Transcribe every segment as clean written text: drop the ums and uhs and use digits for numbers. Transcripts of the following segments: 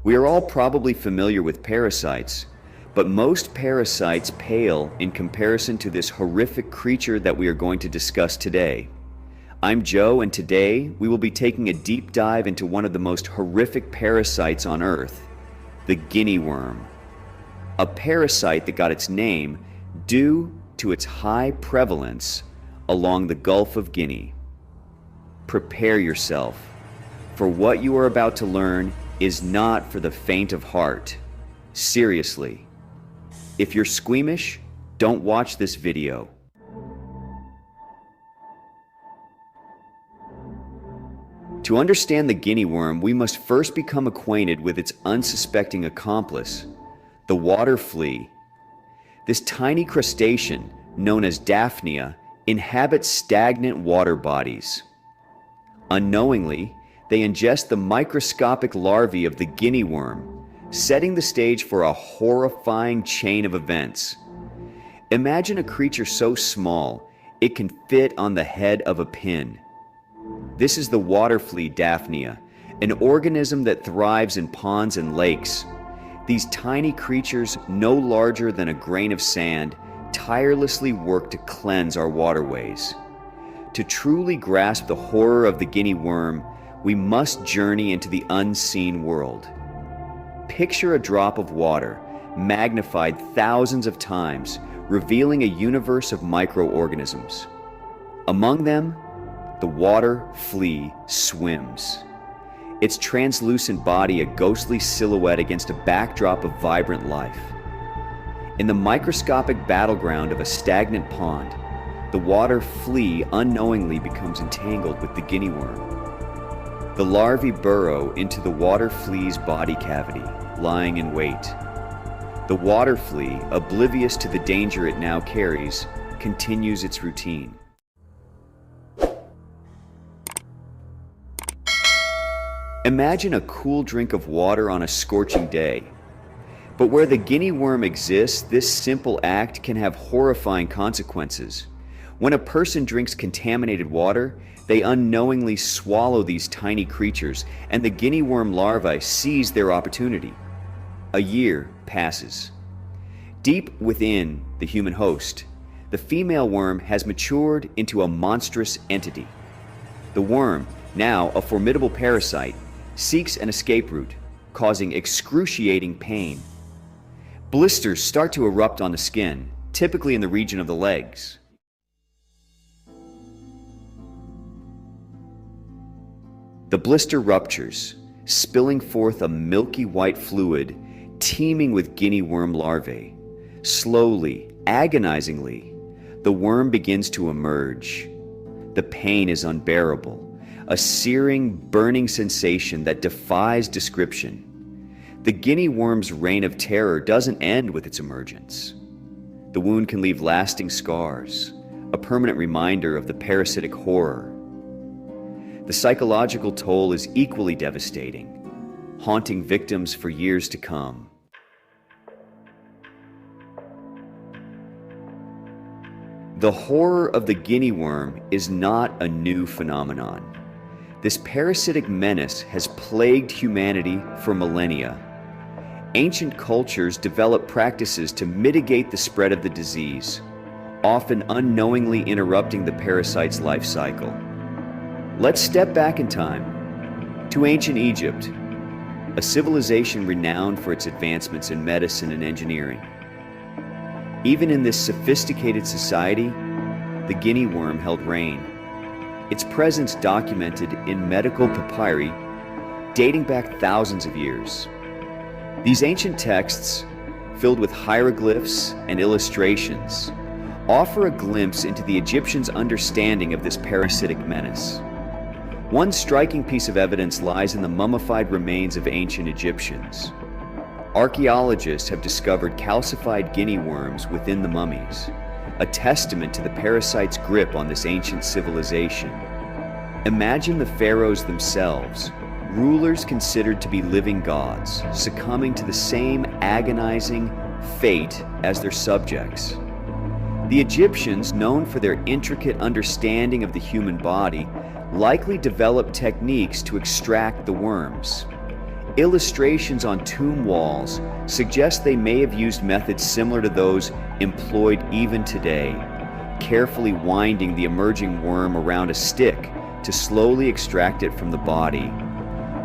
We are all probably familiar with parasites, but most parasites pale in comparison to this horrific creature that we are going to discuss today. I'm Joe, and today we will be taking a deep dive into one of the most horrific parasites on Earth, the guinea worm. A parasite that got its name due to its high prevalence along the Gulf of Guinea. Prepare yourself, for what you are about to learn is not for the faint of heart. Seriously. If you're squeamish, don't watch this video. To understand the guinea worm, we must first become acquainted with its unsuspecting accomplice, the water flea. This tiny crustacean, known as Daphnia, inhabits stagnant water bodies. Unknowingly, they ingest the microscopic larvae of the guinea worm, setting the stage for a horrifying chain of events. Imagine a creature so small it can fit on the head of a pin. This is the water flea Daphnia, an organism that thrives in ponds and lakes. These tiny creatures, no larger than a grain of sand, tirelessly work to cleanse our waterways. To truly grasp the horror of the guinea worm, we must journey into the unseen world. Picture a drop of water, magnified thousands of times, revealing a universe of microorganisms. Among them, the water flea swims. Its translucent body a ghostly silhouette against a backdrop of vibrant life. In the microscopic battleground of a stagnant pond, the water flea unknowingly becomes entangled with the guinea worm. The larvae burrow into the water flea's body cavity, lying in wait. The water flea, oblivious to the danger it now carries, continues its routine. Imagine a cool drink of water on a scorching day. But where the guinea worm exists, this simple act can have horrifying consequences. When a person drinks contaminated water, they unknowingly swallow these tiny creatures, and the guinea worm larvae seize their opportunity. A year passes. Deep within the human host, the female worm has matured into a monstrous entity. The worm, now a formidable parasite, seeks an escape route, causing excruciating pain. Blisters start to erupt on the skin, typically in the region of the legs. The blister ruptures, spilling forth a milky white fluid teeming with guinea worm larvae. Slowly, agonizingly, the worm begins to emerge. The pain is unbearable, a searing, burning sensation that defies description. The guinea worm's reign of terror doesn't end with its emergence. The wound can leave lasting scars, a permanent reminder of the parasitic horror. The psychological toll is equally devastating, haunting victims for years to come. The horror of the guinea worm is not a new phenomenon. This parasitic menace has plagued humanity for millennia. Ancient cultures developed practices to mitigate the spread of the disease, often unknowingly interrupting the parasite's life cycle. Let's step back in time to ancient Egypt, a civilization renowned for its advancements in medicine and engineering. Even in this sophisticated society, the guinea worm held reign, its presence documented in medical papyri dating back thousands of years. These ancient texts, filled with hieroglyphs and illustrations, offer a glimpse into the Egyptians' understanding of this parasitic menace. One striking piece of evidence lies in the mummified remains of ancient Egyptians. Archaeologists have discovered calcified guinea worms within the mummies, a testament to the parasite's grip on this ancient civilization. Imagine the pharaohs themselves, rulers considered to be living gods, succumbing to the same agonizing fate as their subjects. The Egyptians, known for their intricate understanding of the human body, likely developed techniques to extract the worms. Illustrations on tomb walls suggest they may have used methods similar to those employed even today, carefully winding the emerging worm around a stick to slowly extract it from the body.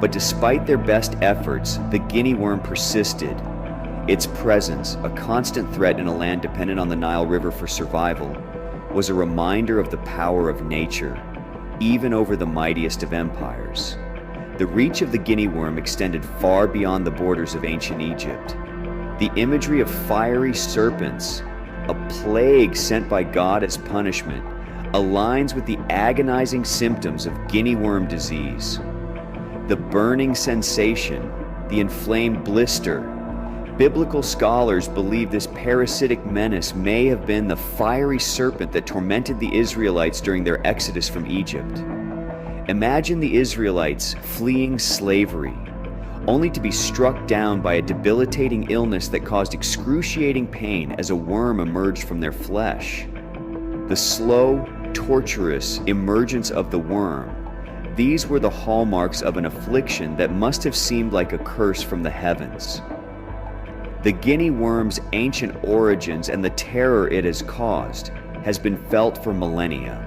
But despite their best efforts, the guinea worm persisted. Its presence, a constant threat in a land dependent on the Nile River for survival, was a reminder of the power of nature, even over the mightiest of empires. The reach of the guinea worm extended far beyond the borders of ancient Egypt. The imagery of fiery serpents, a plague sent by God as punishment, aligns with the agonizing symptoms of guinea worm disease. The burning sensation, the inflamed blister. Biblical scholars believe this parasitic menace may have been the fiery serpent that tormented the Israelites during their exodus from Egypt. Imagine the Israelites fleeing slavery, only to be struck down by a debilitating illness that caused excruciating pain as a worm emerged from their flesh. The slow, torturous emergence of the worm, these were the hallmarks of an affliction that must have seemed like a curse from the heavens. The guinea worm's ancient origins and the terror it has caused has been felt for millennia.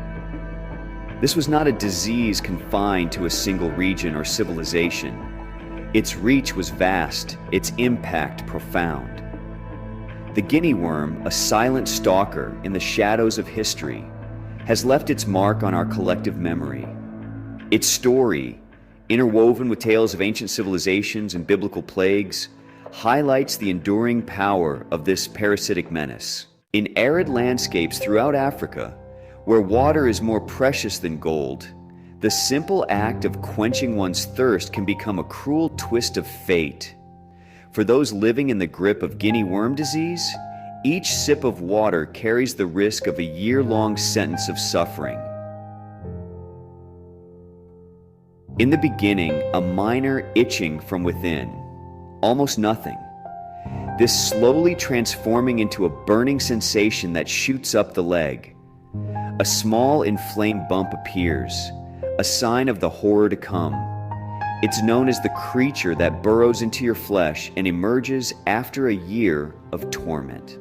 This was not a disease confined to a single region or civilization. Its reach was vast, its impact profound. The guinea worm, a silent stalker in the shadows of history, has left its mark on our collective memory. Its story, interwoven with tales of ancient civilizations and biblical plagues, highlights the enduring power of this parasitic menace. In arid landscapes throughout Africa, where water is more precious than gold, the simple act of quenching one's thirst can become a cruel twist of fate. For those living in the grip of guinea worm disease, each sip of water carries the risk of a year-long sentence of suffering. In the beginning, a minor itching from within, almost nothing. This slowly transforming into a burning sensation that shoots up the leg. A small inflamed bump appears, a sign of the horror to come. It's known as the creature that burrows into your flesh and emerges after a year of torment.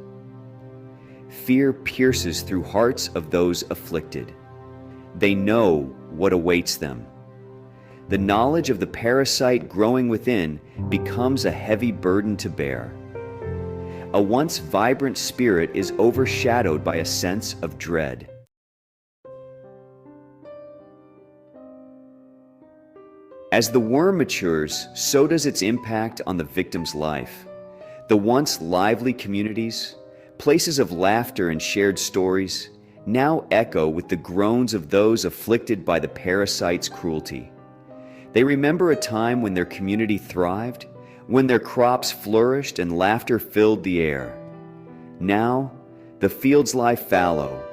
Fear pierces through hearts of those afflicted. They know what awaits them. The knowledge of the parasite growing within becomes a heavy burden to bear. A once vibrant spirit is overshadowed by a sense of dread. As the worm matures, so does its impact on the victim's life. The once lively communities, places of laughter and shared stories, now echo with the groans of those afflicted by the parasite's cruelty. They remember a time when their community thrived, when their crops flourished and laughter filled the air. Now, the fields lie fallow,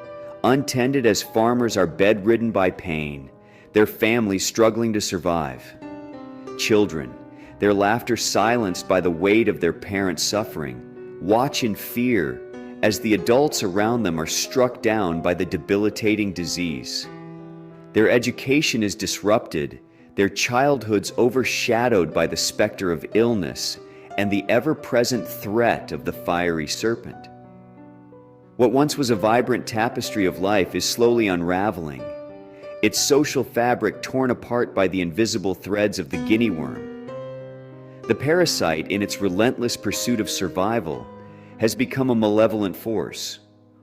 untended as farmers are bedridden by pain, their families struggling to survive. Children, their laughter silenced by the weight of their parents' suffering, watch in fear as the adults around them are struck down by the debilitating disease. Their education is disrupted, their childhoods overshadowed by the specter of illness and the ever-present threat of the fiery serpent. What once was a vibrant tapestry of life is slowly unraveling, its social fabric torn apart by the invisible threads of the guinea worm. The parasite, in its relentless pursuit of survival, has become a malevolent force,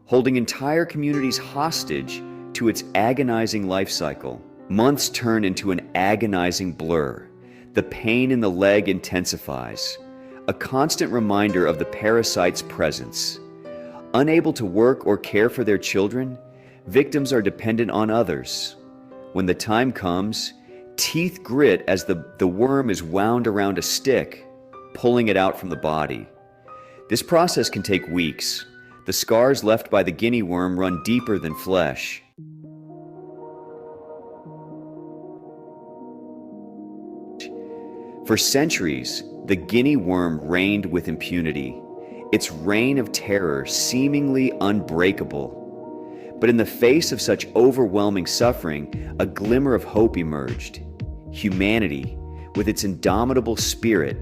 holding entire communities hostage to its agonizing life cycle. Months turn into an agonizing blur. The pain in the leg intensifies, a constant reminder of the parasite's presence. Unable to work or care for their children, victims are dependent on others. When the time comes, teeth grit as the worm is wound around a stick, pulling it out from the body. This process can take weeks. The scars left by the guinea worm run deeper than flesh. For centuries, the guinea worm reigned with impunity, its reign of terror seemingly unbreakable. But in the face of such overwhelming suffering, a glimmer of hope emerged. Humanity, with its indomitable spirit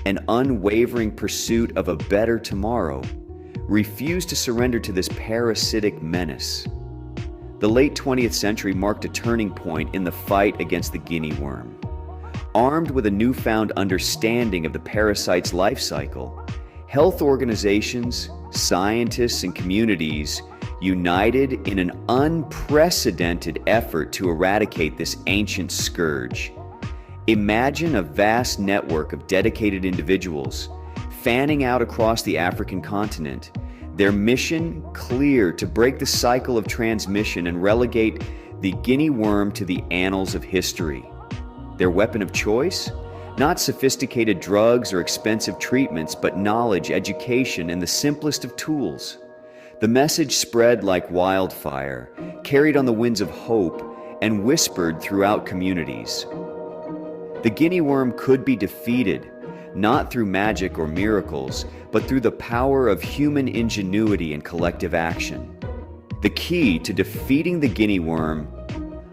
and unwavering pursuit of a better tomorrow, refused to surrender to this parasitic menace. The late 20th century marked a turning point in the fight against the guinea worm. Armed with a newfound understanding of the parasite's life cycle, health organizations, scientists, and communities united in an unprecedented effort to eradicate this ancient scourge. Imagine a vast network of dedicated individuals fanning out across the African continent, their mission clear to break the cycle of transmission and relegate the guinea worm to the annals of history. Their weapon of choice? Not sophisticated drugs or expensive treatments, but knowledge, education, and the simplest of tools. The message spread like wildfire, carried on the winds of hope, and whispered throughout communities. The guinea worm could be defeated, not through magic or miracles, but through the power of human ingenuity and collective action. The key to defeating the guinea worm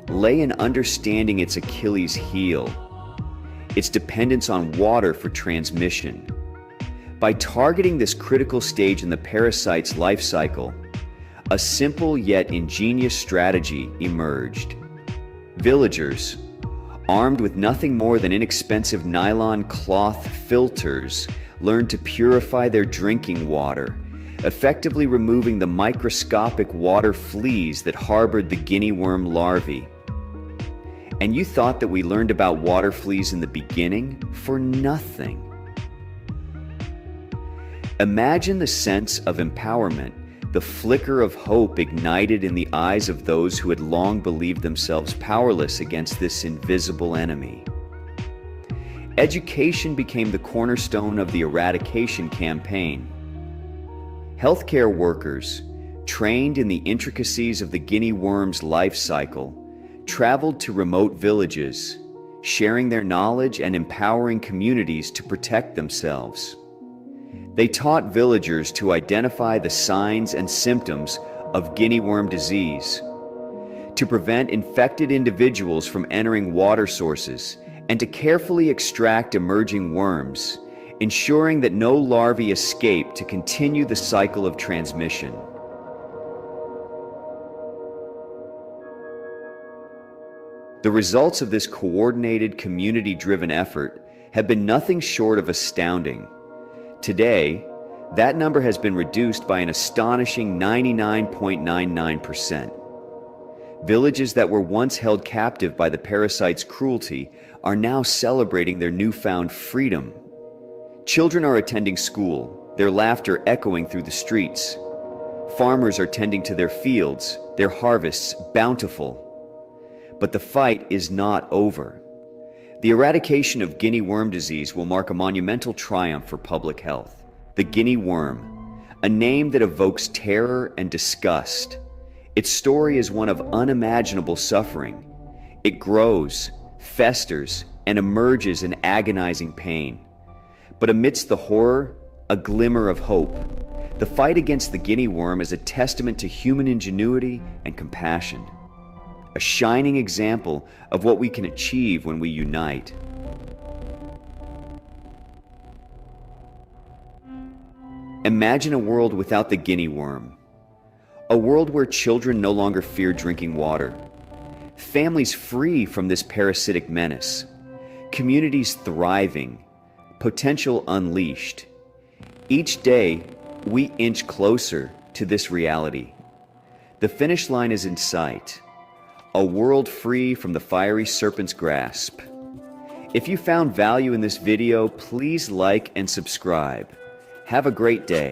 lay in understanding its Achilles heel, its dependence on water for transmission. By targeting this critical stage in the parasite's life cycle, a simple yet ingenious strategy emerged. Villagers, armed with nothing more than inexpensive nylon cloth filters, learned to purify their drinking water, effectively removing the microscopic water fleas that harbored the guinea worm larvae. And you thought that we learned about water fleas in the beginning? For nothing. Imagine the sense of empowerment, the flicker of hope ignited in the eyes of those who had long believed themselves powerless against this invisible enemy. Education became the cornerstone of the eradication campaign. Healthcare workers, trained in the intricacies of the guinea worm's life cycle, traveled to remote villages, sharing their knowledge and empowering communities to protect themselves. They taught villagers to identify the signs and symptoms of guinea worm disease, to prevent infected individuals from entering water sources, and to carefully extract emerging worms, ensuring that no larvae escape to continue the cycle of transmission. The results of this coordinated, community-driven effort have been nothing short of astounding. Today, that number has been reduced by an astonishing 99.99%. Villages that were once held captive by the parasite's cruelty are now celebrating their newfound freedom. Children are attending school, their laughter echoing through the streets. Farmers are tending to their fields, their harvests bountiful. But the fight is not over. The eradication of guinea worm disease will mark a monumental triumph for public health. The guinea worm, a name that evokes terror and disgust. Its story is one of unimaginable suffering. It grows, festers, and emerges in agonizing pain. But amidst the horror, a glimmer of hope. The fight against the guinea worm is a testament to human ingenuity and compassion. A shining example of what we can achieve when we unite. Imagine a world without the guinea worm. A world where children no longer fear drinking water. Families free from this parasitic menace. Communities thriving. Potential unleashed. Each day, we inch closer to this reality. The finish line is in sight. A world free from the fiery serpent's grasp. If you found value in this video, please like and subscribe. Have a great day.